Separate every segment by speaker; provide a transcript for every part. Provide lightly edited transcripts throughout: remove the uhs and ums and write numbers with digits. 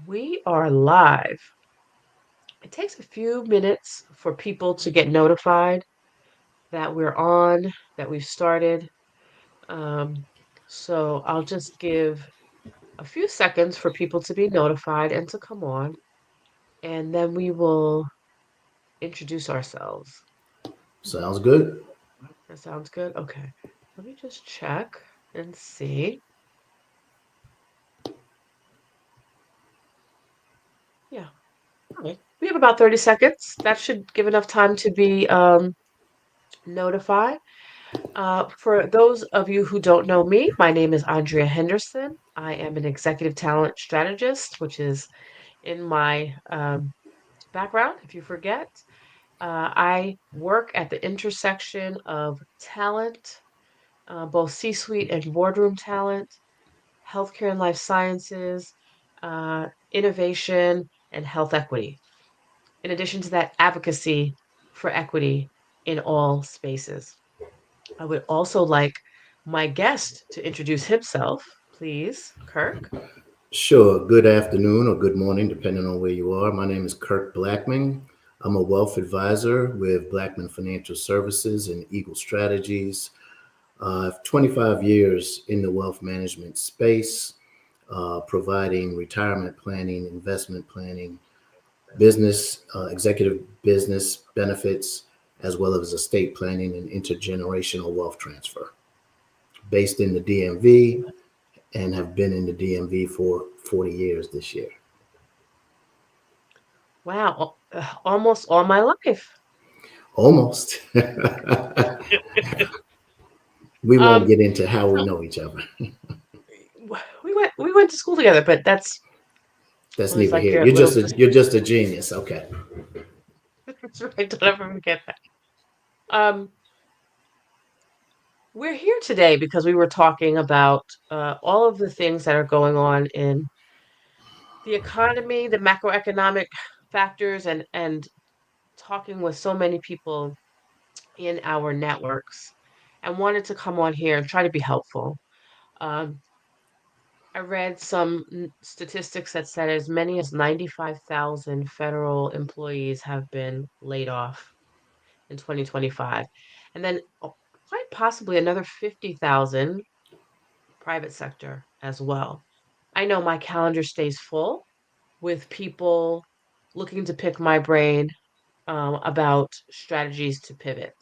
Speaker 1: We are live. It takes a few minutes for people to get notified that we're on, that we've started. Um, so I'll just give a few seconds for people to be notified and to come on, and then we will introduce ourselves.
Speaker 2: Sounds good.
Speaker 1: That sounds good? Okay. Let me just check and see. Yeah. Okay. We have about 30 seconds. That should give enough time to be notified. For those of you who don't know me, my name is Andrea Henderson. I am an executive talent strategist, which is in my background, if you forget. I work at the intersection of talent, both C suite and boardroom talent, healthcare and life sciences, innovation, and health equity. In addition to that, advocacy for equity in all spaces. I would also like my guest to introduce himself, please, Kirk.
Speaker 2: Sure. Good afternoon or good morning, depending on where you are. My name is Kirk Blackman. I'm a wealth advisor with Blackman Financial Services and Eagle Strategies. I have 25 years in the wealth management space, providing retirement planning, investment planning, business, executive business benefits, as well as estate planning and intergenerational wealth transfer. Based in the DMV, and have been in the DMV for 40 years this year.
Speaker 1: Wow, almost all my life.
Speaker 2: Almost. We won't
Speaker 1: Um,
Speaker 2: get into how we
Speaker 1: so
Speaker 2: know each other.
Speaker 1: we went to school together, but that's
Speaker 2: That's
Speaker 1: well, it's
Speaker 2: neither
Speaker 1: like
Speaker 2: here.
Speaker 1: your
Speaker 2: You're
Speaker 1: little
Speaker 2: just a
Speaker 1: sister.
Speaker 2: you're just a genius. Okay.
Speaker 1: That's right. Don't ever forget that. Um, we're here today because we were talking about all of the things that are going on in the economy, the macroeconomic factors, and talking with so many people in our networks and wanted to come on here and try to be helpful. Um, I read some statistics that said as many as 95,000 federal employees have been laid off in 2025, and then quite possibly another 50,000 private sector as well. I know my calendar stays full with people looking to pick my brain about strategies to pivot.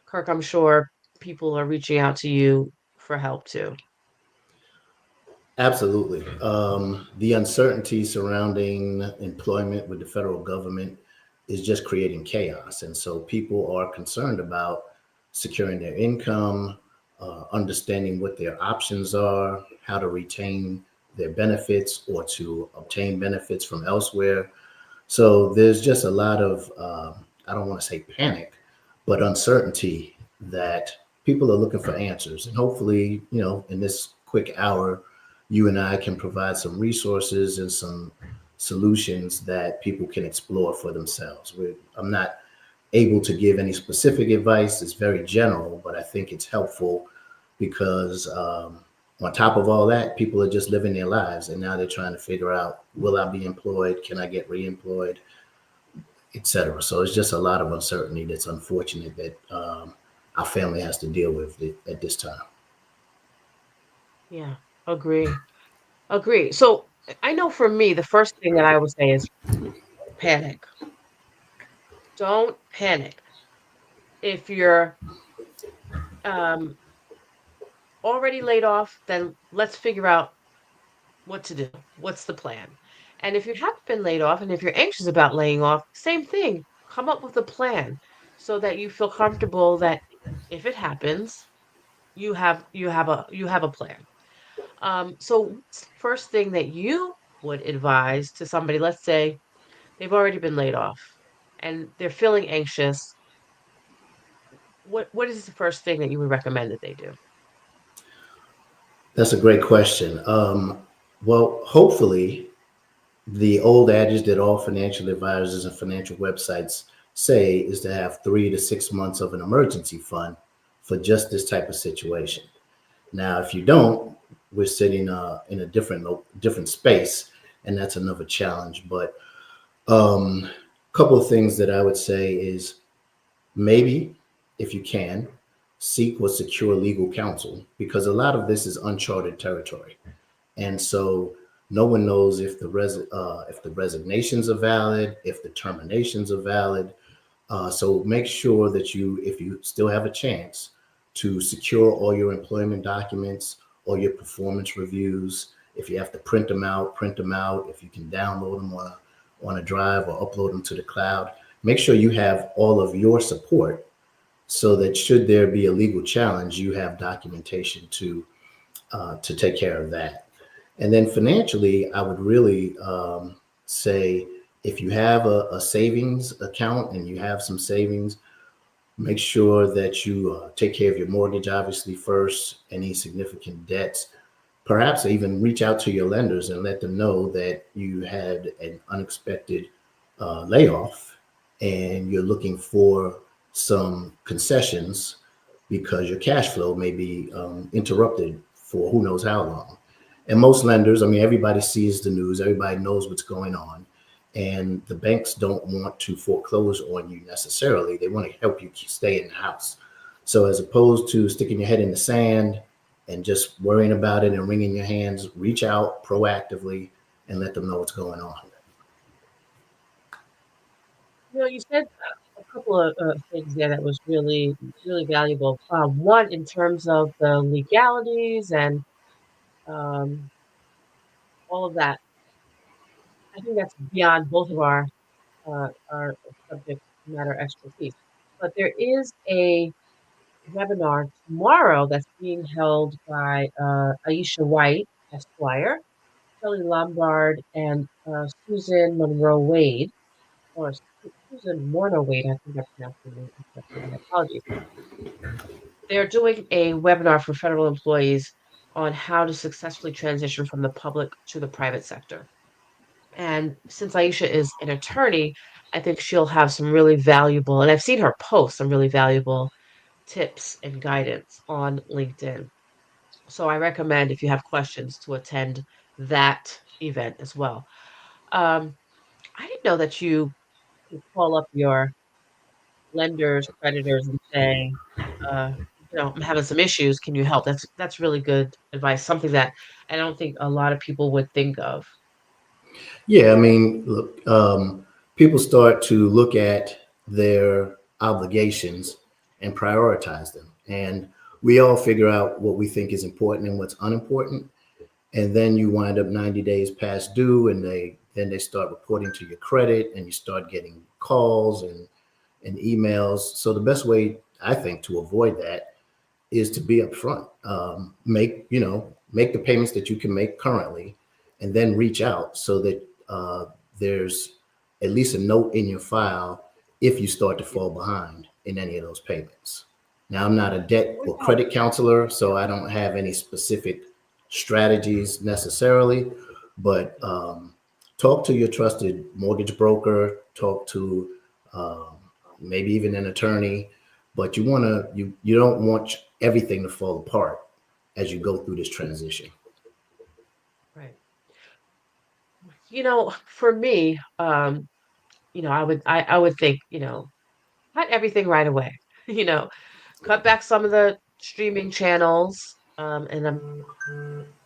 Speaker 1: Kirk, I'm sure people are reaching out to you for help too.
Speaker 2: Absolutely. The uncertainty surrounding employment with the federal government is just creating chaos. And so people are concerned about securing their income, understanding what their options are, how to retain their benefits or to obtain benefits from elsewhere. So there's just a lot of, I don't want to say panic, but uncertainty that people are looking for answers. And hopefully, in this quick hour, you and I can provide some resources and some solutions that people can explore for themselves. I'm not able to give any specific advice. It's very general, but I think it's helpful because on top of all that, people are just living their lives and now they're trying to figure out, will I be employed? Can I get reemployed? Etc. So it's just a lot of uncertainty that's unfortunate that our family has to deal with at this time.
Speaker 1: Yeah, agree. Agree. So I know for me, the first thing that I would say is panic. Don't panic. If you're um, already laid off, then let's figure out what to do. What's the plan? And if you haven't been laid off and if you're anxious about laying off, same thing. Come up with a plan so that you feel comfortable that if it happens, you have a plan. So what's the first thing that you would advise to somebody, let's say they've already been laid off and they're feeling anxious, what is the first thing that you would recommend that they do?
Speaker 2: That's a great question. Well, hopefully, the old adage that all financial advisors and financial websites say is to have 3 to 6 months of an emergency fund for just this type of situation. Now, if you don't, we're sitting in a different space, and that's another challenge. But a couple of things that I would say is maybe, if you can, seek or secure legal counsel because a lot of this is uncharted territory, and so no one knows if the resignations are valid, if the terminations are valid. So make sure that if you still have a chance, to secure all your employment documents, all your performance reviews. If you have to print them out, print them out. If you can download them on a drive or upload them to the cloud, make sure you have all of your support so that should there be a legal challenge, you have documentation to take care of that. And then financially, I would really say if you have a savings account and you have some savings, make sure that you take care of your mortgage, obviously, first, any significant debts. Perhaps even reach out to your lenders and let them know that you had an unexpected layoff and you're looking for some concessions because your cash flow may be interrupted for who knows how long. And most lenders, I mean, everybody sees the news, everybody knows what's going on. And the banks don't want to foreclose on you necessarily. They want to help you stay in the house. So, as opposed to sticking your head in the sand and just worrying about it and wringing your hands, reach out proactively and let them know what's going on.
Speaker 1: You said a couple of things there that was really, really valuable. One, in terms of the legalities and um, all of that, I think that's beyond both of our subject matter expertise. But there is a webinar tomorrow that's being held by Aisha White, Esquire, Kelly Lombard, and Susan Monroe Wade, or Susan Morno Wade. I think I pronounced her name incorrectly. My apologies. They're doing a webinar for federal employees on how to successfully transition from the public to the private sector. And since Aisha is an attorney, I think she'll have some really valuable, and I've seen her post some really valuable tips and guidance on LinkedIn. So I recommend if you have questions to attend that event as well. Um, I didn't know that you could call up your lenders, creditors, and say, uh, I'm having some issues. Can you help? That's really good advice. Something that I don't think a lot of people would think of.
Speaker 2: Yeah, I mean, look, people start to look at their obligations and prioritize them. And we all figure out what we think is important and what's unimportant. And then you wind up 90 days past due and they start reporting to your credit and you start getting calls and emails. So the best way I think to avoid that is to be upfront. Make the payments that you can make currently, and then reach out so that there's at least a note in your file if you start to fall behind in any of those payments. Now, I'm not a debt
Speaker 1: What
Speaker 2: or
Speaker 1: about
Speaker 2: credit counselor, so I don't have any specific strategies necessarily, but talk to your trusted mortgage broker, talk to um, maybe even an attorney, but you don't want everything to fall apart as you go through this transition.
Speaker 1: right? For me, I would think, cut everything right away. You know, cut back some of the streaming channels. And I'm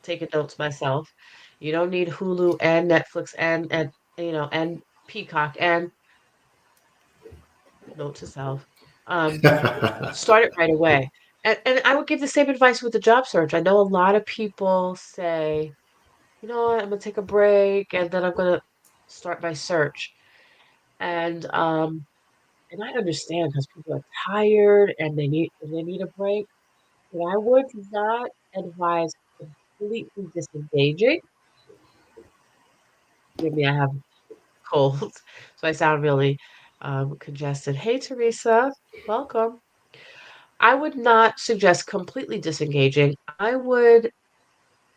Speaker 1: taking notes myself. You don't need Hulu and Netflix and Peacock and note to self. Um, Start it right away. And I would give the same advice with the job search. I know a lot of people say, you know what, I'm gonna take a break and then I'm gonna start my search. And I understand because people are tired and they need a break. But I would not advise completely disengaging. Forgive me, I have cold, so I sound really congested. Hey, Teresa, welcome. I would not suggest completely disengaging. I would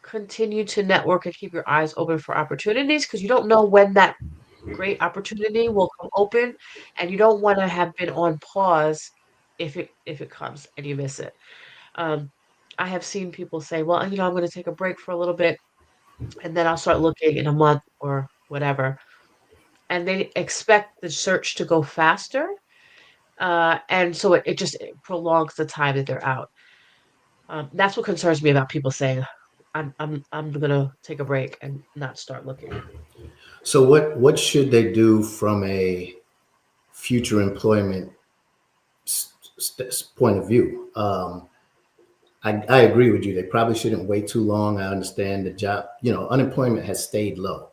Speaker 1: continue to network and keep your eyes open for opportunities because you don't know when that great opportunity will come open, and you don't want to have been on pause if it comes and you miss it. Um, I have seen people say, "Well, I'm going to take a break for a little bit," and then I'll start looking in a month or whatever. And they expect the search to go faster. And so it just it prolongs the time that they're out. That's what concerns me about people saying, I'm gonna take a break and not start looking.
Speaker 2: So what should they do from a future employment point of view? I agree with you. They probably shouldn't wait too long. I understand the job, unemployment has stayed low.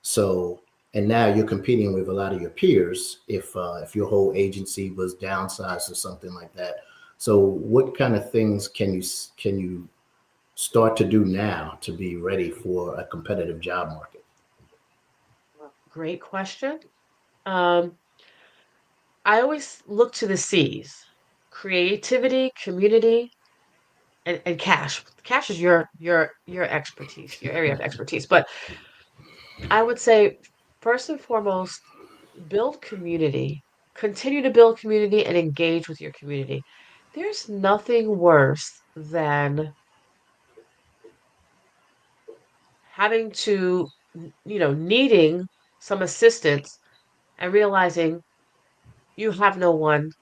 Speaker 2: So, and now you're competing with a lot of your peers if your whole agency was downsized or something like that. So, what kind of things can you start to do now to be ready for a competitive job market?
Speaker 1: Great question. Um, I always look to the C's: creativity, community, and cash. Cash is your expertise, your area of expertise. But I would say first and foremost, build community. Continue to build community and engage with your community. There's nothing worse than having to, needing some assistance and realizing you have no one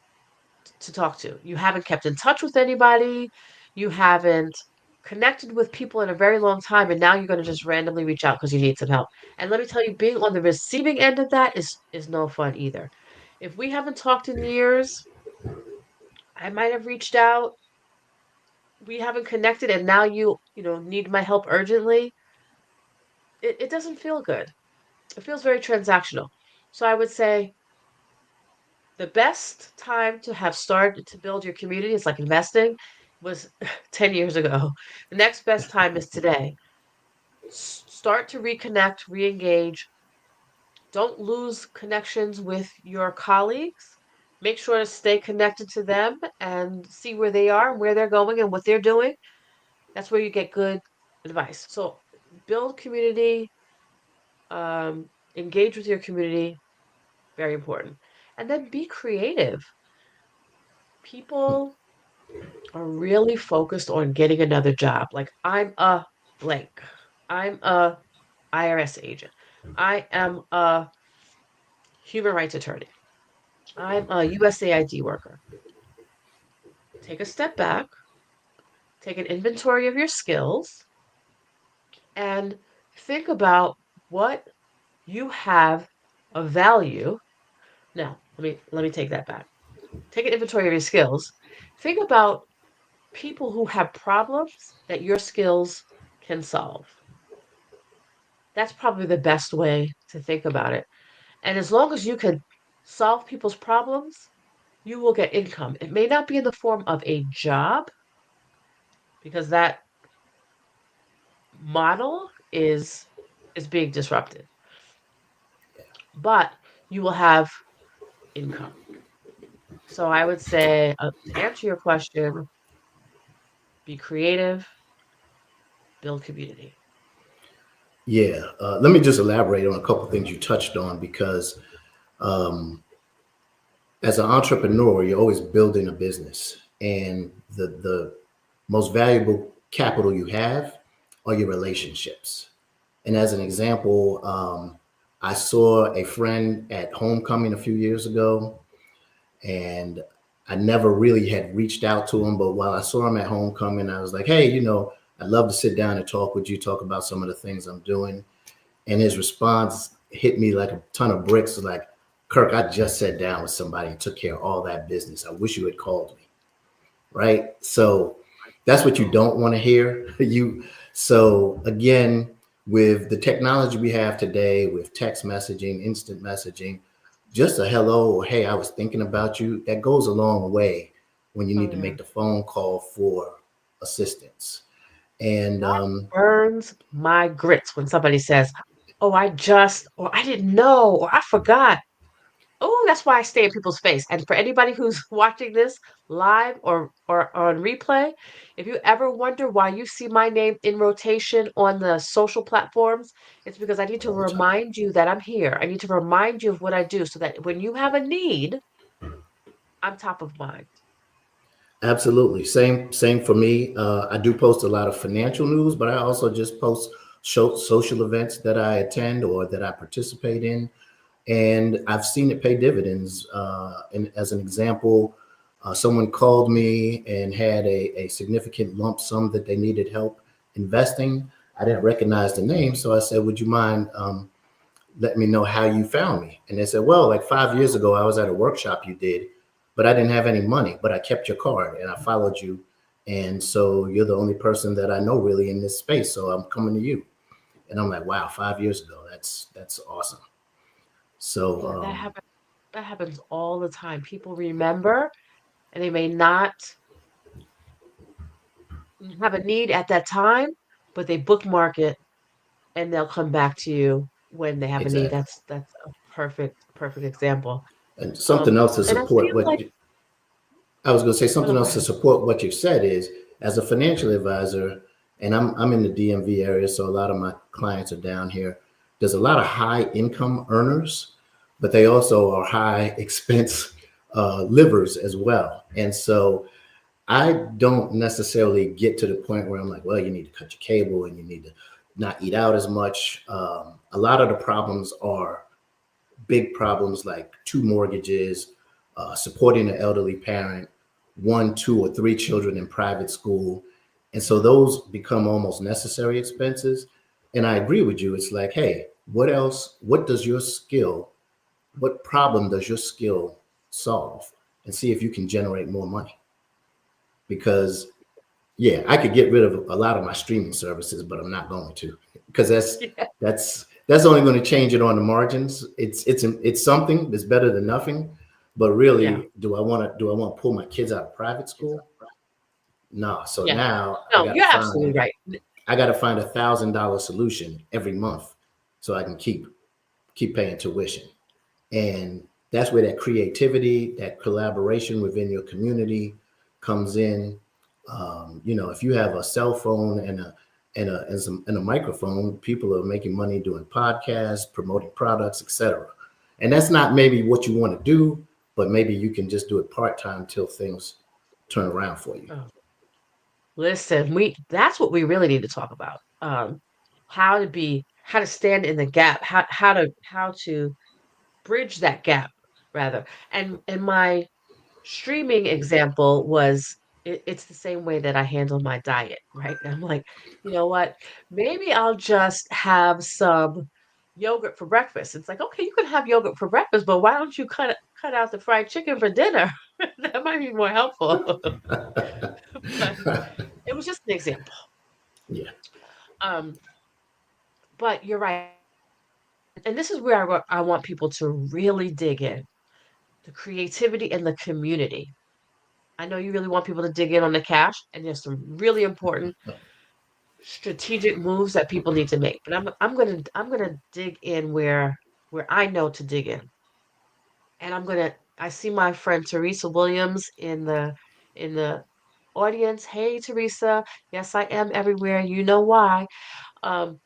Speaker 1: to talk to. You haven't kept in touch with anybody. You haven't connected with people in a very long time, and now you're going to just randomly reach out because you need some help. And let me tell you, being on the receiving end of that is no fun either. If we haven't talked in years, I might have reached out. We haven't connected, and now you need my help urgently. It doesn't feel good. It feels very transactional. So I would say the best time to have started to build your community is like investing was 10 years ago. The next best time is today. Start to reconnect, re-engage. Don't lose connections with your colleagues. Make sure to stay connected to them and see where they are, where they're going, and what they're doing. That's where you get good advice. So build community, engage with your community, very important. And then be creative. People are really focused on getting another job. Like I'm a blank. I'm a IRS agent. I am a human rights attorney. I'm a USAID worker. Take a step back, take an inventory of your skills, and think about what you have of value. Now, let me take that back. Take an inventory of your skills. Think about people who have problems that your skills can solve. That's probably the best way to think about it. And as long as you can solve people's problems, you will get income. It may not be in the form of a job because that model is being disrupted, but you will have income. So I would say to answer your question, be creative, build community.
Speaker 2: Yeah, let me just elaborate on a couple of things you touched on because as an entrepreneur, you're always building a business, and the most valuable capital you have are your relationships. And as an example, I saw a friend at homecoming a few years ago, and I never really had reached out to him. But while I saw him at homecoming, I was like, "Hey, I'd love to sit down and talk with you, talk about some of the things I'm doing." And his response hit me like a ton of bricks. It was like, "Kirk, I just sat down with somebody and took care of all that business. I wish you had called me." Right? So that's what you don't want to hear. You so again, with the technology we have today, with text messaging, instant messaging, just a hello or hey, I was thinking about you, that goes a long way when you
Speaker 1: Oh
Speaker 2: need to
Speaker 1: yeah.
Speaker 2: make the phone call for assistance. And
Speaker 1: That burns my grits when somebody says, "Oh, or I didn't know, or I forgot." Oh, that's why I stay in people's face. And for anybody who's watching this live or on replay, if you ever wonder why you see my name in rotation on the social platforms, it's because I need to
Speaker 2: all the time.
Speaker 1: remind you that I'm here. I need to remind you of what I do so that when you have a need, I'm top of mind.
Speaker 2: Absolutely. Same for me. I do post a lot of financial news, but I also just post social events that I attend or that I participate in, and I've seen it pay dividends. And as an example, someone called me and had a significant lump sum that they needed help investing. I didn't recognize the name, so I said, "Would you mind let me know how you found me?" And they said, "Well, like 5 years ago, I was at a workshop you did, but I didn't have any money, but I kept your card and I followed you. And so you're the only person that I know really in this space. So I'm coming to you." And I'm like, wow, 5 years ago, that's awesome. So
Speaker 1: Yeah, that happens all the time. People remember and they may not have a need at that time, but they bookmark it and they'll come back to you when they have a need.
Speaker 2: exactly.
Speaker 1: That's a perfect example.
Speaker 2: And something else to
Speaker 1: And I
Speaker 2: support
Speaker 1: feel
Speaker 2: what
Speaker 1: like,
Speaker 2: I was going to say,
Speaker 1: oh no,
Speaker 2: something
Speaker 1: go
Speaker 2: else to
Speaker 1: ahead.
Speaker 2: support what you said is, as a financial advisor, and I'm in the DMV area, so a lot of my clients are down here. There's a lot of high income earners, but they also are high expense livers as well. And so I don't necessarily get to the point where I'm like, well, you need to cut your cable and you need to not eat out as much. A lot of the problems are big problems like two mortgages, supporting an elderly parent, one, two, or three children in private school. And so those become almost necessary expenses. And I agree with you. It's like, hey, what else? What does your skill, what problem does your skill solve? And see if you can generate more money. Because yeah, I could get rid of a lot of my streaming services, but I'm not going to, because
Speaker 1: Yeah,
Speaker 2: that's only going to change it on the margins. It's something that's better than nothing, but
Speaker 1: yeah,
Speaker 2: really, do I want to pull my kids out of private school? No. So
Speaker 1: yeah.
Speaker 2: now
Speaker 1: No, you're absolutely right.
Speaker 2: I got to find $1,000 solution every month so I can keep paying tuition. And that's where that creativity, that collaboration within your community comes in. If you have a cell phone and a microphone, people are making money doing podcasts, promoting products, etc. And that's not maybe what you want to do, but maybe you can just do it part time till things turn around for you.
Speaker 1: Oh, listen, we that's what we really need to talk about. How to stand in the gap, how to bridge that gap rather. And my streaming example was it's the same way that I handle my diet, right? And I'm like, you know what? Maybe I'll just have some yogurt for breakfast. It's like, okay, you can have yogurt for breakfast, but why don't you cut out the fried chicken for dinner? That might be more helpful. But it was just an example.
Speaker 2: Yeah.
Speaker 1: Um, but you're right. And this is where I want people to really dig in, the creativity and the community. I know you really want people to dig in on the cash, and there's some really important strategic moves that people need to make. But I'm gonna dig in where I know to dig in, and I see my friend Teresa Williams in the audience. Hey, Teresa. Yes, I am everywhere. You know why? Um,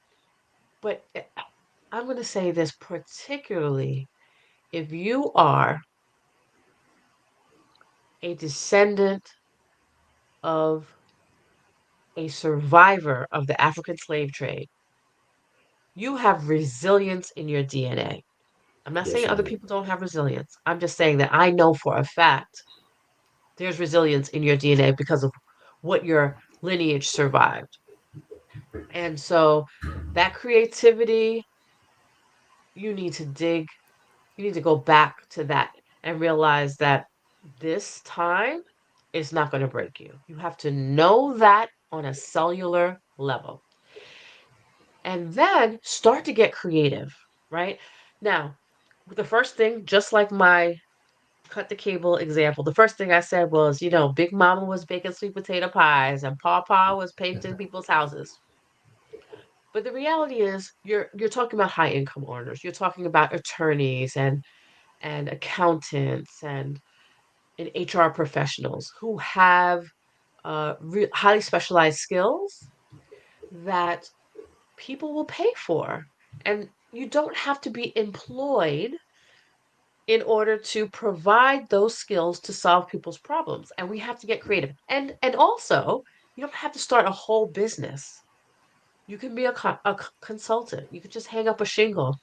Speaker 1: but I'm gonna say this particularly if you are a descendant of a survivor of the African slave trade, you have resilience in your DNA. I'm not
Speaker 2: Yes,
Speaker 1: saying
Speaker 2: you
Speaker 1: other
Speaker 2: do.
Speaker 1: people don't have resilience. I'm just saying that I know for a fact there's resilience in your DNA because of what your lineage survived. And so that creativity, you need to dig, you need to go back to that and realize that this time is not going to break you. You have to know that on a cellular level. And then start to get creative, right? Now, the first thing, just like my cut the cable example, the first thing I said was, Big Mama was baking sweet potato pies and Papa was painting people's houses. But the reality is you're talking about high income earners. You're talking about attorneys and accountants and HR professionals who have highly specialized skills that people will pay for. And you don't have to be employed in order to provide those skills to solve people's problems. And we have to get creative. And also, you don't have to start a whole business. You can be a consultant. You could just hang up a shingle.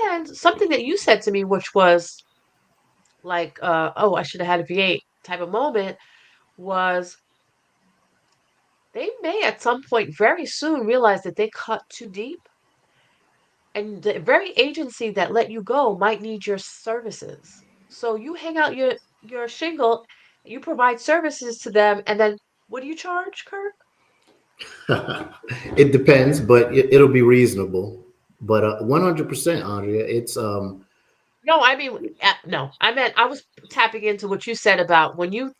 Speaker 1: And something that you said to me, which was like, oh, I should have had a V8 type of moment, was they may at some point very soon realize that they cut too deep. And the very agency that let you go might need your services. So you hang out your shingle, you provide services to them, and then what do you charge, Kirk?
Speaker 2: It depends, but it'll be reasonable. But 100%, Andrea, it's
Speaker 1: No, I mean, no, I meant I was tapping into what you said about when you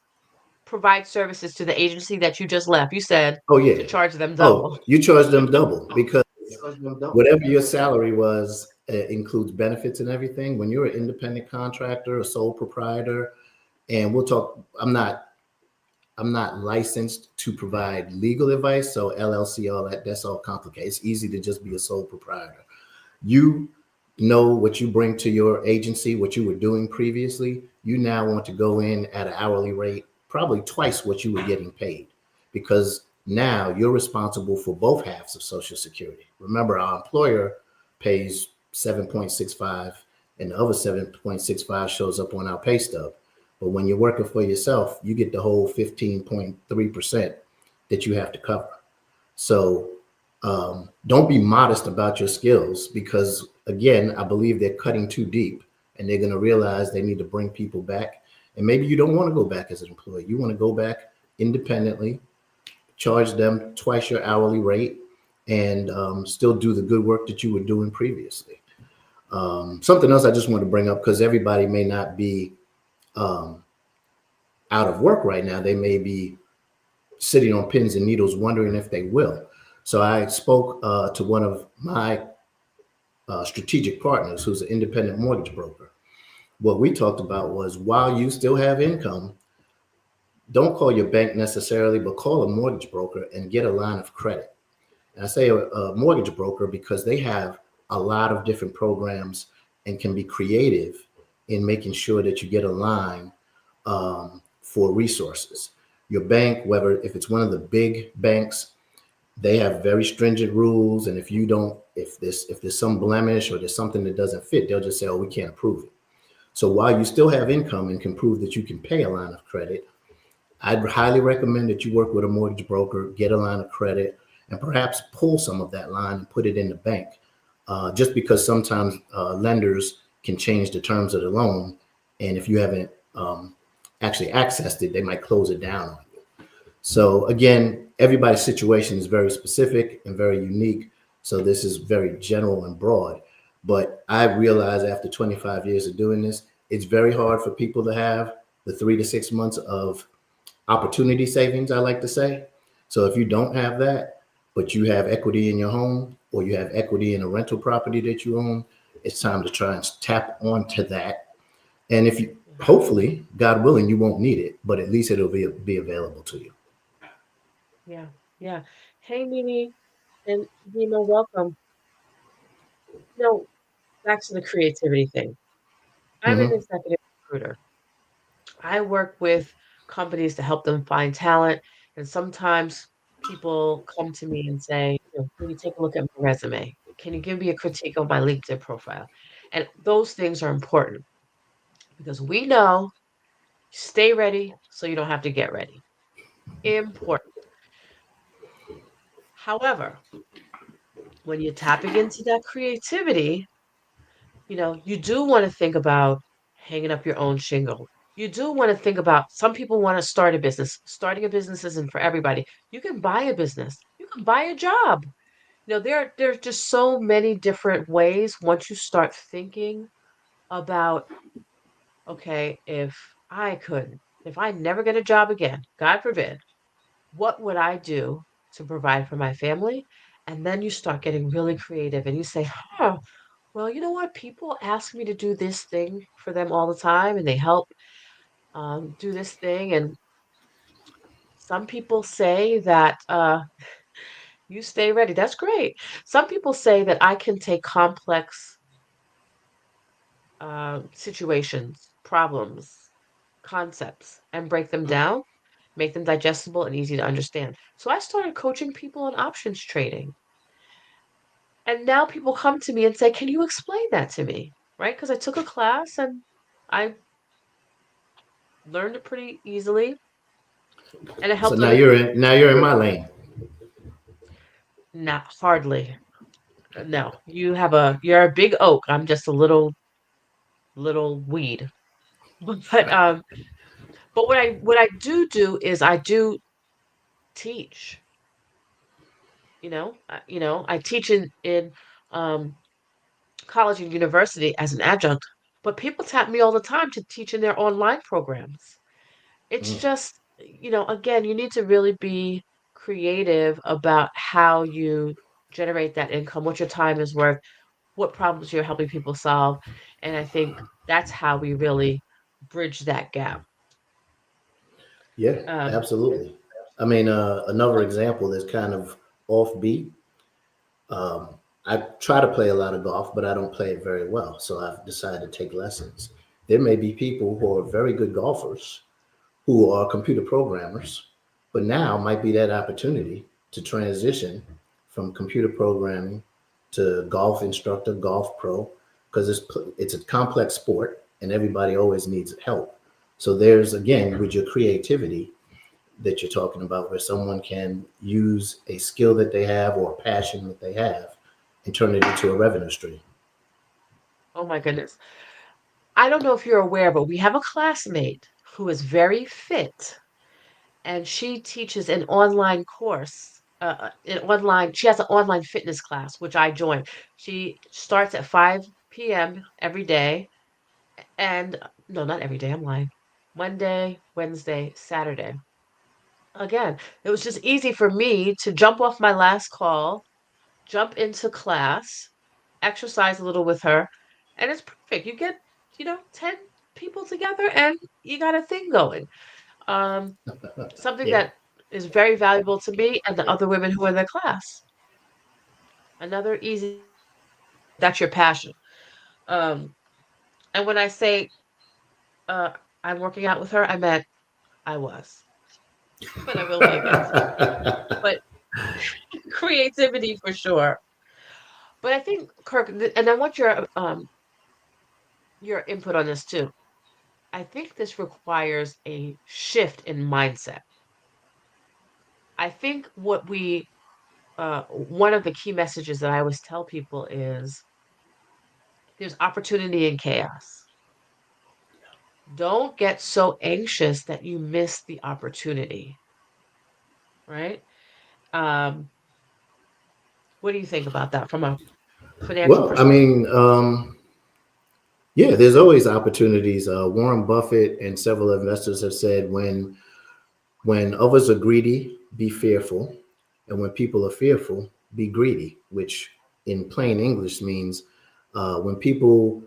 Speaker 1: provide services to the agency that you just left. You said
Speaker 2: oh
Speaker 1: to
Speaker 2: yeah,
Speaker 1: charge them
Speaker 2: oh
Speaker 1: double.
Speaker 2: you charge them double because whatever your salary was includes benefits and everything. When you're an independent contractor, a sole proprietor, and we'll talk. I'm not licensed to provide legal advice, so LLC, all that, that's all complicated. It's easy to just be a sole proprietor. You know what you bring to your agency, what you were doing previously. You now want to go in at an hourly rate, probably twice what you were getting paid, because now you're responsible for both halves of Social Security. Remember, our employer pays 7.65, and the other 7.65 shows up on our pay stub. But when you're working for yourself, you get the whole 15.3% that you have to cover. So don't be modest about your skills because, again, I believe they're cutting too deep and they're going to realize they need to bring people back. And maybe you don't want to go back as an employee. You want to go back independently, charge them twice your hourly rate, and still do the good work that you were doing previously. Something else I just want to bring up because everybody may not be um, out of work right now. They may be sitting on pins and needles wondering if they will. So I spoke to one of my strategic partners who's an independent mortgage broker. What we talked about was while you still have income, don't call your bank necessarily, but call a mortgage broker and get a line of credit. And I say a mortgage broker because they have a lot of different programs and can be creative in making sure that you get a line for resources. Your bank, whether if it's one of the big banks, they have very stringent rules, and if you don't, if there's some blemish or there's something that doesn't fit, they'll just say, "Oh, we can't approve it." So while you still have income and can prove that you can pay a line of credit, I'd highly recommend that you work with a mortgage broker, get a line of credit, and perhaps pull some of that line and put it in the bank. Just because sometimes lenders can change the terms of the loan, and if you haven't actually accessed it, they might close it down on you. So again, everybody's situation is very specific and very unique. So this is very general and broad. But I realize after 25 years of doing this, it's very hard for people to have the 3 to 6 months of opportunity savings, I like to say. So if you don't have that, but you have equity in your home or you have equity in a rental property that you own, it's time to try and tap onto that. And if you,
Speaker 1: Yeah,
Speaker 2: hopefully, God willing, you won't need it, but at least it'll be available to you.
Speaker 1: yeah, yeah. Hey, Mimi and Dima, welcome. No, back to the creativity thing. I'm an
Speaker 2: Hmm.
Speaker 1: executive recruiter. I work with companies to help them find talent, and sometimes people come to me and say, "Can you take a look at my resume? Can you give me a critique of my LinkedIn profile?" And those things are important because we know stay ready so you don't have to get ready. Important. However, when you're tapping into that creativity, you do want to think about hanging up your own shingle. You do want to think about some people want to start a business. Starting a business isn't for everybody. You can buy a business. You can buy a job. There's just so many different ways once you start thinking about, okay, if I never get a job again, God forbid, what would I do to provide for my family? And then you start getting really creative and you say, huh, well, you know what? People ask me to do this thing for them all the time, and they help do this thing. And some people say that you stay ready. That's great. Some people say that I can take complex situations, problems, concepts, and break them down, make them digestible and easy to understand. So I started coaching people on options trading. And now people come to me and say, "Can you explain that to me?" Right? Because I took a class and I learned it pretty easily, and it
Speaker 2: So
Speaker 1: helped other people
Speaker 2: now you're in
Speaker 1: too.
Speaker 2: my lane.
Speaker 1: Not hardly. No, you're a big oak. I'm just a little weed. But what I do is I do teach. I teach in um, college and university as an adjunct, but people tap me all the time to teach in their online programs. It's
Speaker 2: Mm.
Speaker 1: just, again, you need to really be creative about how you generate that income, what your time is worth, what problems you're helping people solve. And I think that's how we really bridge that gap.
Speaker 2: Yeah,
Speaker 1: Um,
Speaker 2: absolutely. I mean, another example that's kind of offbeat. Um, I try to play a lot of golf, but I don't play it very well. So I've decided to take lessons. There may be people who are very good golfers who are computer programmers, but now might be that opportunity to transition from computer programming to golf instructor, golf pro, because it's a complex sport and everybody always needs help. So there's again with your creativity that you're talking about, where someone can use a skill that they have or a passion that they have and turn it into a revenue stream.
Speaker 1: oh my goodness. I don't know if you're aware, but we have a classmate who is very fit, and she teaches an online course. She has an online fitness class, which I joined. She starts at 5 p.m. every day, and no, not every day, I'm lying. Monday, Wednesday, Saturday. Again, it was just easy for me to jump off my last call, jump into class, exercise a little with her, and it's perfect. You get, 10 people together and you got a thing going. Um, Something
Speaker 2: Yeah.
Speaker 1: that is very valuable to me and the other women who are in the class. Another easy way to make money if that's your passion. Um, and when I say uh, I'm working out with her, I meant I was, but I will be again soon. But creativity for sure. But I think, Kirk, and I want your input on this too. I think this requires a shift in mindset. I think one of the key messages that I always tell people is there's opportunity in chaos. Don't get so anxious that you miss the opportunity, right? Um, what do you think about that from a financial
Speaker 2: Well, I
Speaker 1: perspective?
Speaker 2: mean, yeah, there's always opportunities. Warren Buffett and several investors have said when others are greedy, be fearful, and when people are fearful, be greedy. Which, in plain English, means when people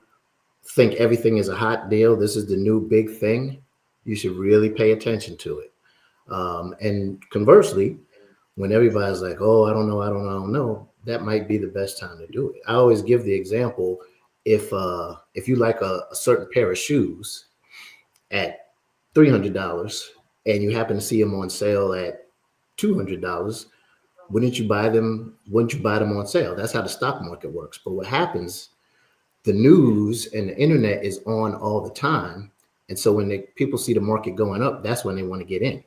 Speaker 2: think everything is a hot deal, this is the new big thing, you should really pay attention to it. And conversely, when everybody's like, "Oh, I don't know, I don't know, I don't know," that might be the best time to do it. I always give the example: if you like a certain pair of shoes at $300 and you happen to see them on sale at $200, wouldn't you buy them on sale? That's how the stock market works. But what happens, the news and the internet is on all the time. And so when people see the market going up, that's when they want to get in.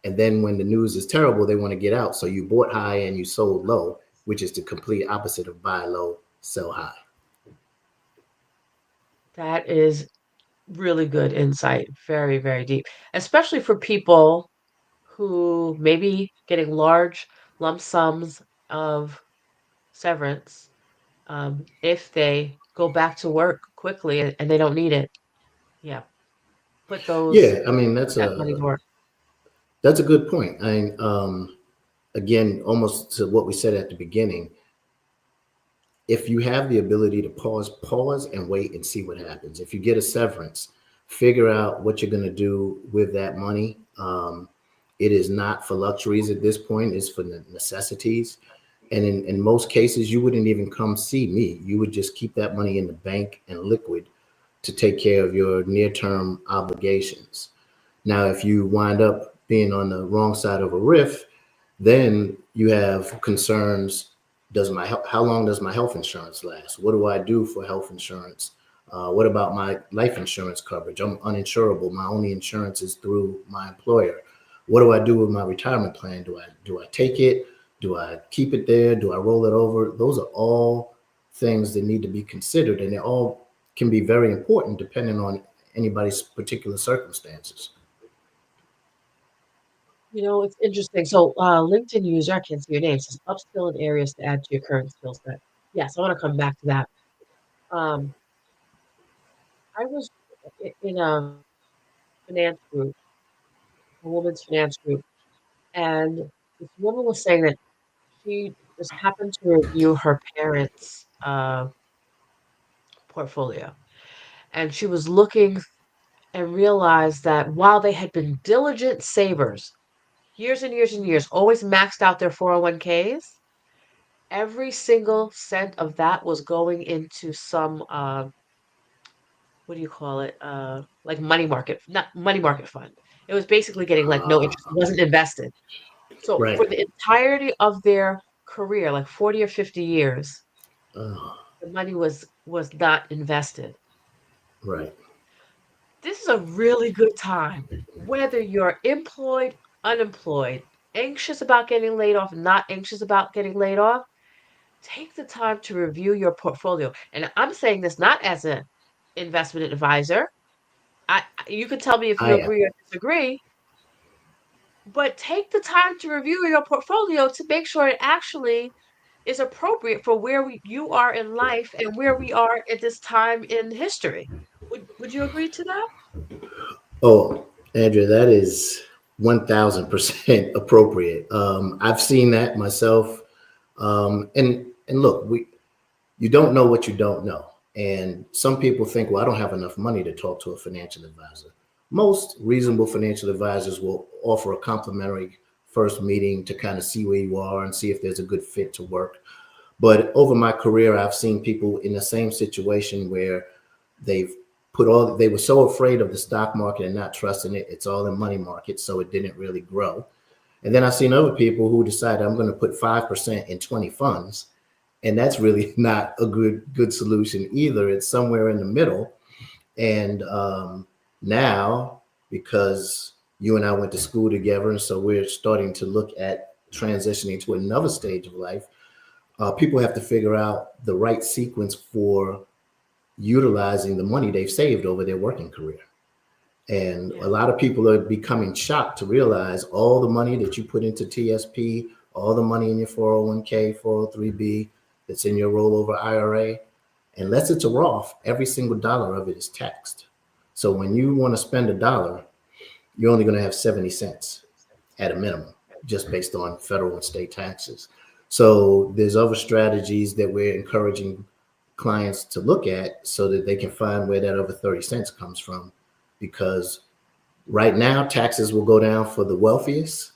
Speaker 2: And then when the news is terrible, they want to get out. So you bought high and you sold low, which is the complete opposite of buy low, sell high.
Speaker 1: That is really good insight. Very, very deep, especially for people who may be getting large lump sums of severance if they go back to work quickly and they don't need it. Yeah, put
Speaker 2: Yeah, I mean
Speaker 1: that money to work.
Speaker 2: that's a good point. Again, almost to what we said at the beginning, if you have the ability to pause and wait and see what happens. If you get a severance, figure out what you're going to do with that money. It is not for luxuries at this point, it's for necessities. And in most cases, you wouldn't even come see me. You would just keep that money in the bank and liquid to take care of your near term obligations. Now, if you wind up being on the wrong side of a riff, then you have concerns how long does my health insurance last? What do I do for health insurance? What about my life insurance coverage? I'm uninsurable. My only insurance is through my employer. What do I do with my retirement plan? Do I take it? Do I keep it there? Do I roll it over? Those are all things that need to be considered, and they all can be very important depending on anybody's particular circumstances.
Speaker 1: It's interesting. So, LinkedIn user, I can't see your name, says upskill in areas to add to your current skill set. Yes, I want to come back to that. Um, I was in a finance group, a woman's finance group, and this woman was saying that she just happened to review her parents' portfolio, and she was looking and realized that while they had been diligent savers, years and years and years, always maxed out their 401ks, every single cent of that was going into some what do you call it? Like money market, not money market fund. It was basically getting like no interest. It wasn't invested. So
Speaker 2: Right.
Speaker 1: for the entirety of their career, like 40 or 50 years,
Speaker 2: Uh,
Speaker 1: the money was not invested.
Speaker 2: right.
Speaker 1: This is a really good time, whether you're employed, unemployed, anxious about getting laid off, not anxious about getting laid off. Take the time to review your portfolio. And I'm saying this not as an investment advisor. You can tell me if you
Speaker 2: I am.
Speaker 1: agree or disagree, but take the time to review your portfolio to make sure it actually is appropriate for where you are in life and where we are at this time in history. Would you agree to that?
Speaker 2: Oh, Andrea, that is 1000% appropriate. I've seen that myself. And look, you don't know what you don't know. And some people think, well, I don't have enough money to talk to a financial advisor. Most reasonable financial advisors will offer a complimentary first meeting to kind of see where you are and see if there's a good fit to work. But over my career, I've seen people in the same situation where they've they were so afraid of the stock market and not trusting it. It's all in money market, so it didn't really grow. And then I've seen other people who decide I'm going to put 5% in 20 funds, and that's really not a good solution either. It's somewhere in the middle. And now, because you and I went to school together, and so we're starting to look at transitioning to another stage of life, people have to figure out the right sequence for utilizing the money they've saved over their working career. And a
Speaker 1: Yeah.
Speaker 2: lot of people are becoming shocked to realize all the money that you put into TSP, all the money in your 401k, 403b, that's in your rollover IRA, unless it's a Roth, every single dollar of it is taxed. So when you want to spend a dollar, you're only going to have 70 cents at a minimum, just based on federal and state taxes. So there's other strategies that we're encouraging clients to look at so that they can find where that other 30 cents comes from. Because right now, taxes will go down for the wealthiest,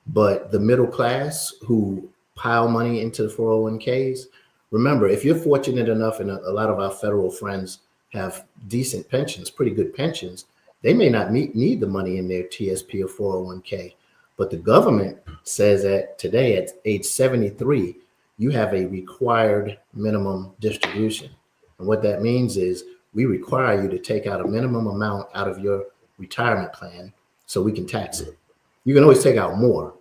Speaker 2: but the middle class who pile money into the 401ks, remember, if you're fortunate enough, and a lot of our federal friends have decent pensions, pretty good pensions, they may not need the money in their TSP or 401k. But the government says that today at age 73, you have a required minimum distribution. And what that means is we require you to take out a minimum amount out of your retirement plan so we can tax it. You can always take out more.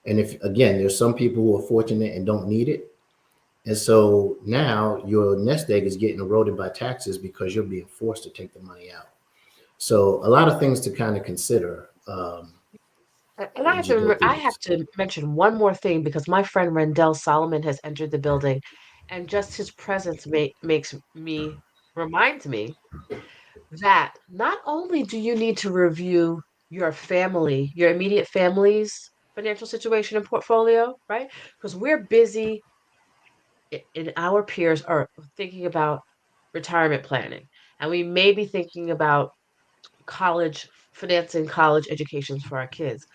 Speaker 2: And if, again, there's some people who are fortunate and don't need it. And so now your nest egg is getting eroded by taxes because you're being forced to take the money out. So a lot of things to kind of consider
Speaker 1: And I have
Speaker 2: as you
Speaker 1: to
Speaker 2: go
Speaker 1: remember,
Speaker 2: through
Speaker 1: I
Speaker 2: this.
Speaker 1: have to mention one more thing because my friend Rendell Solomon has entered the building, and just his presence makes me reminds me that not only do you need to review your family, your immediate family's financial situation and portfolio, right? Because we're busy and our peers are thinking about retirement planning, and we may be thinking about college financing college educations for our kids.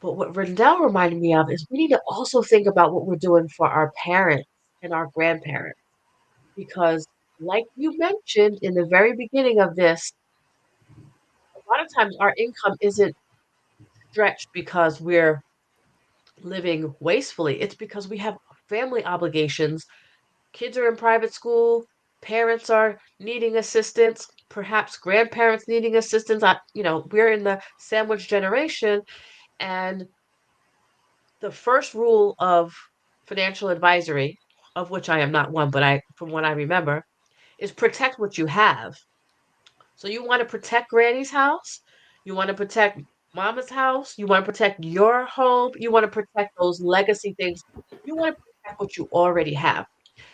Speaker 1: But what Rendell reminded me of is we need to also think about what we're doing for our parents and our grandparents. Because, like you mentioned in the very beginning of this, a lot of times our income isn't stretched because we're living wastefully. It's because we have family obligations. Kids are in private school, parents are needing assistance, perhaps grandparents needing assistance. We're in the sandwich generation, and the first rule of financial advisory, of which I am not one, but from what I remember, is protect what you have. So you want to protect granny's house, you want to protect mama's house, you want to protect your home, you want to protect those legacy things. You want to protect what you already have.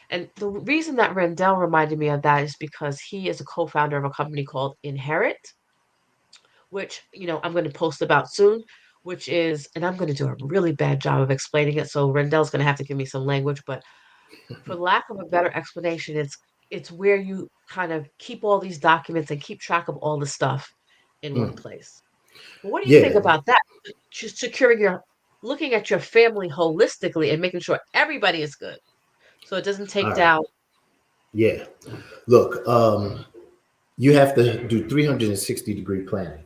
Speaker 1: And the reason that Rendell reminded me of that is because he is a co-founder of a company called Inherit, which, I'm going to post about soon, which is, and I'm going to do a really bad job of explaining it. So Rendell's going to have to give me some language, but for lack of a better explanation, it's where you kind of keep all these documents and keep track of all the stuff in one
Speaker 2: Mm.
Speaker 1: place. But what do you think
Speaker 2: Yeah.
Speaker 1: about that? Just securing looking at your family holistically and making sure everybody is good, so it doesn't
Speaker 2: All
Speaker 1: take
Speaker 2: right.
Speaker 1: down.
Speaker 2: Yeah. Look, you have to do 360-degree planning.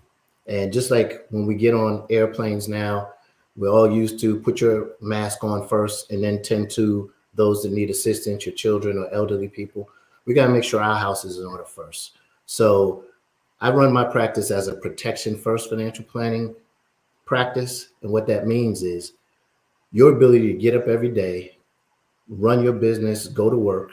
Speaker 2: And just like when we get on airplanes now, we're all used to put your mask on first and then tend to those that need assistance, your children or elderly people. We got to make sure our house is in order first. So I run my practice as a protection first financial planning practice. And what that means is your ability to get up every day, run your business, go to work,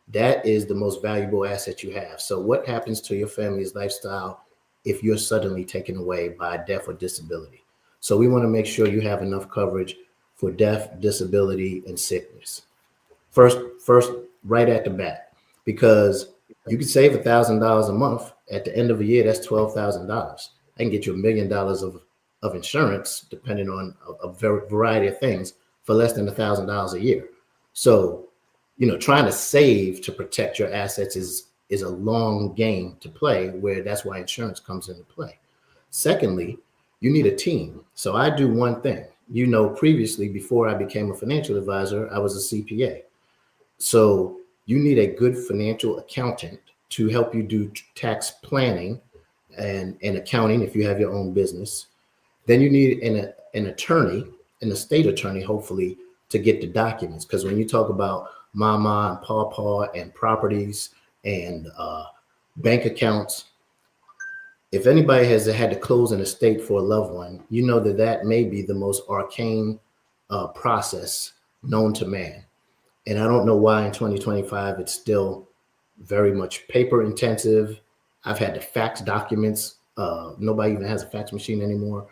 Speaker 2: that is the most valuable asset you have. So, what happens to your family's lifestyle if you're suddenly taken away by death or disability? So, we want to make sure you have enough coverage for death, disability, and sickness. First, right at the bat, because you could save $1,000 a month. At the end of a year, that's $12,000. I can get you $1 million of insurance, depending on a variety of things, for less than $1,000 a year. So, trying to save to protect your assets is a long game to play. Where that's why insurance comes into play. Secondly, you need a team. So I do one thing. Previously, before I became a financial advisor, I was a CPA. So you need a good financial accountant to help you do tax planning and accounting if you have your own business. Then you need an attorney, an estate attorney, hopefully, to get the documents. Because when you talk about mama and pawpaw and properties and bank accounts, if anybody has had to close an estate for a loved one, you know that that may be the most arcane process known to man. And I don't know why in 2025 it's still very much paper intensive. I've had to fax documents. Nobody even has a fax machine anymore.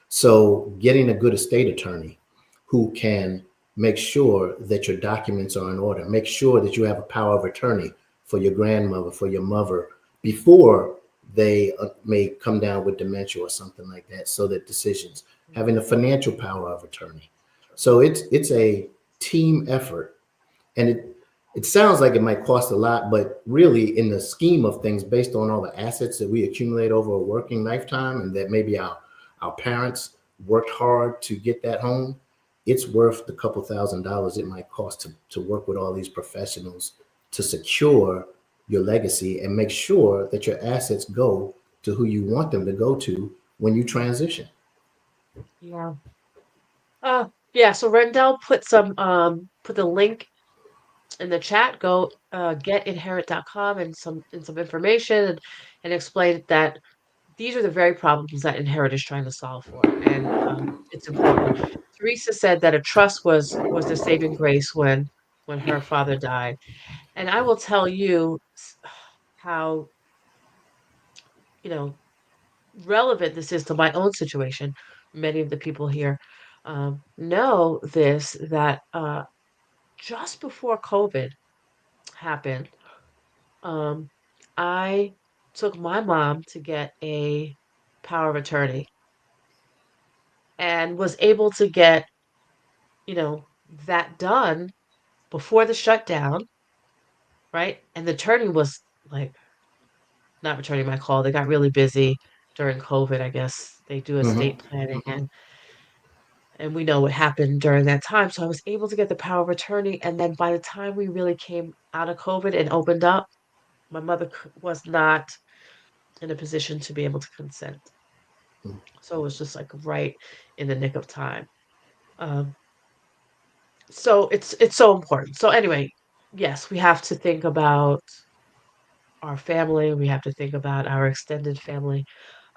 Speaker 2: So getting a good estate attorney who can make sure that your documents are in order, make sure that you have a power of attorney for your grandmother, for your mother, before they may come down with dementia or something like that, so that decisions, having a financial power of attorney. So it's a team effort, and it sounds like it might cost a lot, but really in the scheme of things, based on all the assets that we accumulate over a working lifetime, and that maybe our parents worked hard to get that home, it's worth the couple $1,000s it might cost to work with all these professionals to secure your legacy and make sure that your assets go to who you want them to go to when you transition.
Speaker 1: Yeah. Yeah, so Rendell put the link in the chat. Go getinherit.com and some information, and explain that these are the very problems that Inherit is trying to solve for, and it's important. Teresa said that a trust was the saving grace when her father died, and I will tell you how, you know relevant this is to my own situation. Many of the people here know this, that just before COVID happened, um, I took my mom to get a power of attorney and was able to get, that done before the shutdown, right? And the attorney was like not returning my call. They got really busy during COVID, I guess. They do
Speaker 2: Mm-hmm.
Speaker 1: estate planning, and we know what happened during that time. So I was able to get the power of attorney, and then by the time we really came out of COVID and opened up, my mother was not in a position to be able to consent. So it was just like right in the nick of time. Um, So it's so important. So anyway, yes, we have to think about our family. We have to think about our extended family.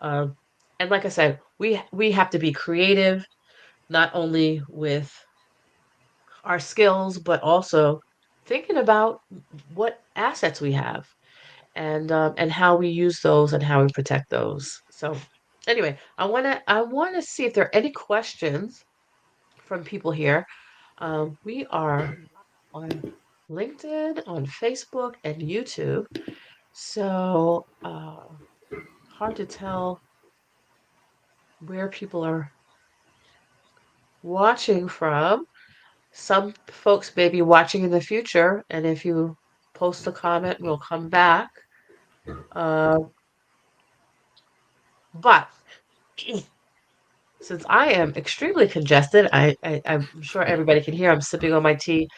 Speaker 1: Um, and like I said, we have to be creative, not only with our skills, but also thinking about what assets we have and how we use those and how we protect those. So anyway, I wanna see if there are any questions from people here. We are on LinkedIn, on Facebook, and YouTube. So hard to tell where people are watching from. Some folks may be watching in the future, and if you post a comment, we'll come back. Uh, but since I am extremely congested, I'm sure everybody can hear I'm sipping on my tea,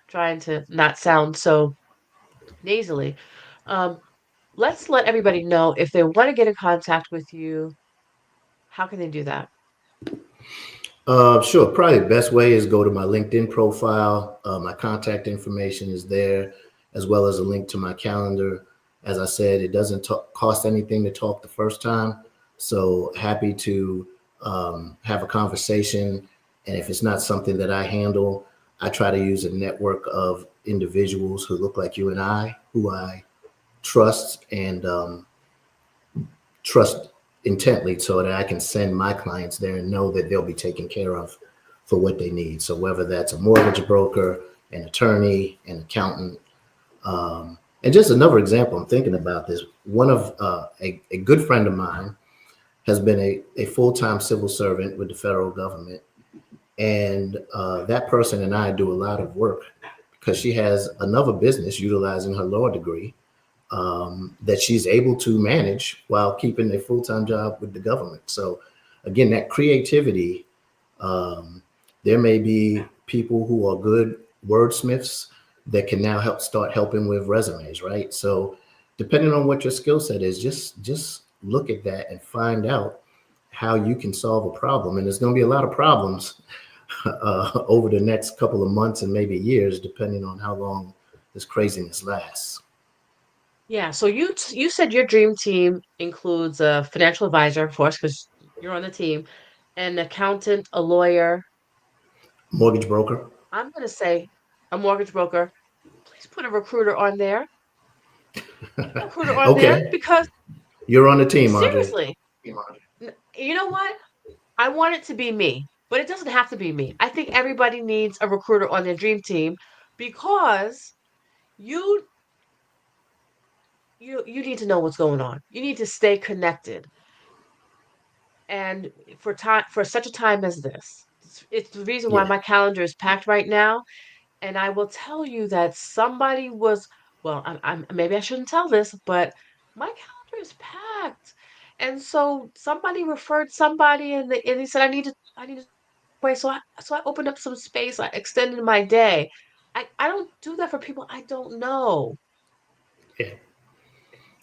Speaker 1: trying to not sound so nasally. Um, let's let everybody know if they want to get in contact with you, how can they do that?
Speaker 2: Sure. Probably the best way is go to my LinkedIn profile. My contact information is there, as well as a link to my calendar. As I said, it doesn't cost anything to talk the first time. So happy to have a conversation. And if it's not something that I handle, I try to use a network of individuals who look like you and I, who I trust and trust intently so that I can send my clients there and know that they'll be taken care of for what they need. So whether that's a mortgage broker, an attorney, an accountant, and just another example, I'm thinking about this. One of a good friend of mine has been a full-time civil servant with the federal government. And that person and I do a lot of work because she has another business utilizing her law degree that she's able to manage while keeping a full time job with the government. So, again, that creativity, um, there may be people who are good wordsmiths that can now start helping with resumes, right? So, depending on what your skill set is, just look at that and find out how you can solve a problem. And there's going to be a lot of problems over the next couple of months and maybe years, depending on how long this craziness lasts.
Speaker 1: Yeah, so you said your dream team includes a financial advisor, of course, because you're on the team, an accountant, a lawyer.
Speaker 2: Mortgage broker.
Speaker 1: I'm going to say a mortgage broker. Please put a recruiter on there. Put a recruiter on there
Speaker 2: Okay.
Speaker 1: because
Speaker 2: You're on the team, Andre.
Speaker 1: seriously, you know what? I want it to be me, but it doesn't have to be me. I think everybody needs a recruiter on their dream team because you you need to know what's going on. You need to stay connected. And for such a time as this, it's the reason why
Speaker 2: Yeah.
Speaker 1: my calendar is packed right now. And I will tell you that somebody was, well, I'm maybe I shouldn't tell this, but my calendar is packed. And so somebody referred somebody and they said I need to wait. So I opened up some space. I extended my day. I don't do that for people I don't know.
Speaker 2: Yeah.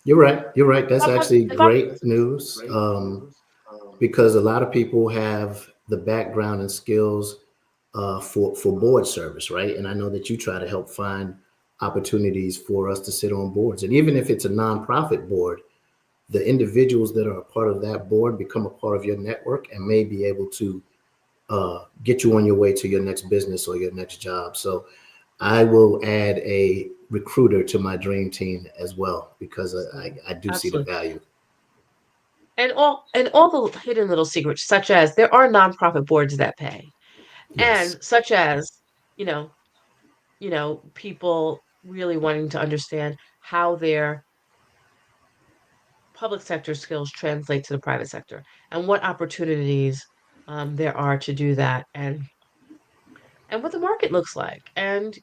Speaker 2: You're right. You're right.
Speaker 1: If
Speaker 2: That's
Speaker 1: I'm on,
Speaker 2: actually
Speaker 1: if I'm
Speaker 2: great news because a lot of people have the background and skills for board service, right? And I know that you try to help find opportunities for us to sit on boards. And even if it's a nonprofit board, the individuals that are a part of that board become a part of your network and may be able to get you on your way to your next business or your next job. So I will add a recruiter to my dream team as well because I do see the
Speaker 1: absolutely.
Speaker 2: value.
Speaker 1: And all the hidden little secrets, such as there are nonprofit boards that pay,
Speaker 2: Yes.
Speaker 1: and such as, you know, people really wanting to understand how their public sector skills translate to the private sector and what opportunities there are to do that and what the market looks like and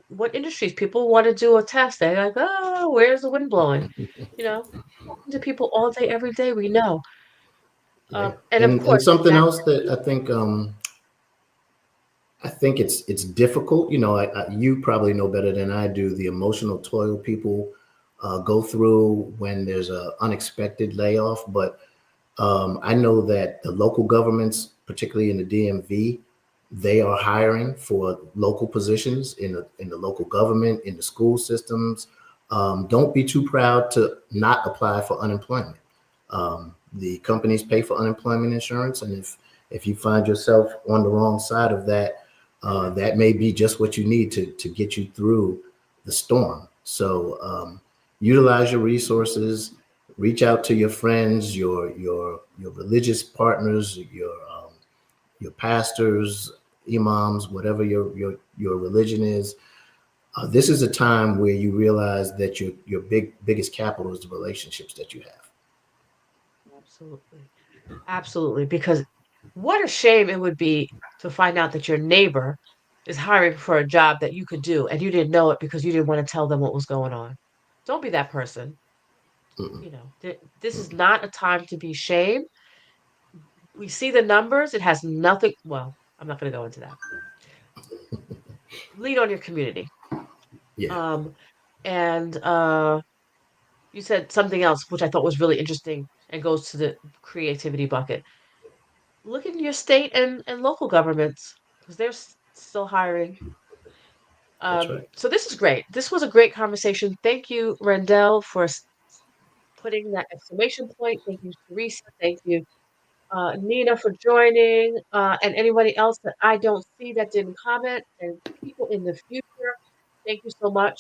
Speaker 1: what industries people want to do a test. They're like, oh, where's the wind blowing? Talking to people all day every day, we know.
Speaker 2: Yeah.
Speaker 1: And of
Speaker 2: And
Speaker 1: course
Speaker 2: something
Speaker 1: that
Speaker 2: else that I think it's difficult. You know, you probably know better than I do the emotional toil people go through when there's a unexpected layoff. But I know that the local governments, particularly in the DMV, They are hiring for local positions in the local government, in the school systems. Don't be too proud to not apply for unemployment. The companies pay for unemployment insurance, and if you find yourself on the wrong side of that, that may be just what you need to get you through the storm. So utilize your resources, reach out to your friends, your religious partners, your pastors, imams, whatever your religion is. This is a time where you realize that your biggest capital is the relationships that you have.
Speaker 1: Absolutely. Absolutely. Because what a shame it would be to find out that your neighbor is hiring for a job that you could do and you didn't know it because you didn't want to tell them what was going on. Don't be that person.
Speaker 2: Mm-mm,
Speaker 1: This is
Speaker 2: mm-mm.
Speaker 1: not a time to be shamed. We see the numbers. It has nothing. Well, I'm not going to go into that. Lead on your community.
Speaker 2: Yeah,
Speaker 1: Um, and you said something else, which I thought was really interesting and goes to the creativity bucket. Look in your state and local governments because they're still hiring.
Speaker 2: that's right.
Speaker 1: So this is great. This was a great conversation. Thank you, Rendell, for putting that exclamation point. Thank you, Teresa. Thank you, Nina, for joining, and anybody else that I don't see that didn't comment, and people in the future. Thank you so much.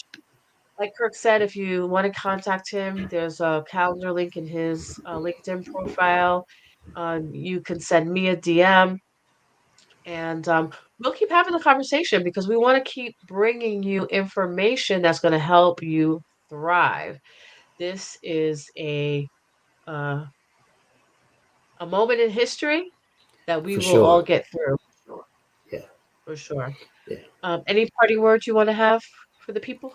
Speaker 1: Like Kirk said, if you want to contact him, there's a calendar link in his LinkedIn profile. You can send me a DM, and we'll keep having the conversation because we want to keep bringing you information that's going to help you thrive. This is uh, a moment in history that we
Speaker 2: For
Speaker 1: will all
Speaker 2: sure.
Speaker 1: get through.
Speaker 2: Yeah,
Speaker 1: For sure.
Speaker 2: yeah.
Speaker 1: Any parting words you want to have for the people?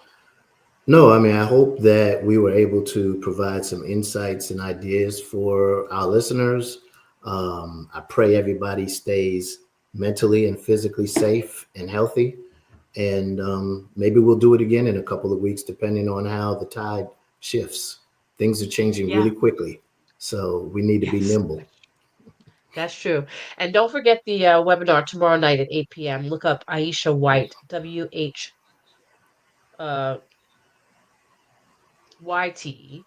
Speaker 2: No, I mean, I hope that we were able to provide some insights and ideas for our listeners. I pray everybody stays mentally and physically safe and healthy. And maybe we'll do it again in a couple of weeks, depending on how the tide shifts. Things are changing
Speaker 1: Yeah.
Speaker 2: really quickly. So we need to be
Speaker 1: Yes.
Speaker 2: nimble.
Speaker 1: That's true. And don't forget the webinar tomorrow night at 8 p.m. Look up Aisha White, WH uh, YTE,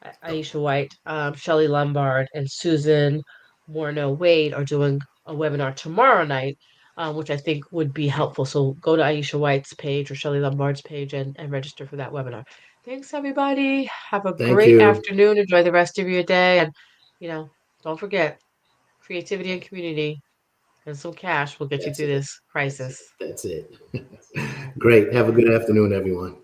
Speaker 2: Okay.
Speaker 1: Aisha White, Shelley Lombard, and Susan Morno Wade are doing a webinar tomorrow night, which I think would be helpful. So go to Aisha White's page or Shelley Lombard's page and register for that webinar. Thanks, everybody. Have a
Speaker 2: Thank
Speaker 1: great
Speaker 2: you.
Speaker 1: afternoon. Enjoy the rest of your day. And, don't forget creativity and community and some cash will get you
Speaker 2: That's
Speaker 1: through
Speaker 2: it.
Speaker 1: this
Speaker 2: That's it.
Speaker 1: crisis.
Speaker 2: That's it.
Speaker 1: All right.
Speaker 2: Great. Have a
Speaker 1: All right.
Speaker 2: good afternoon, everyone.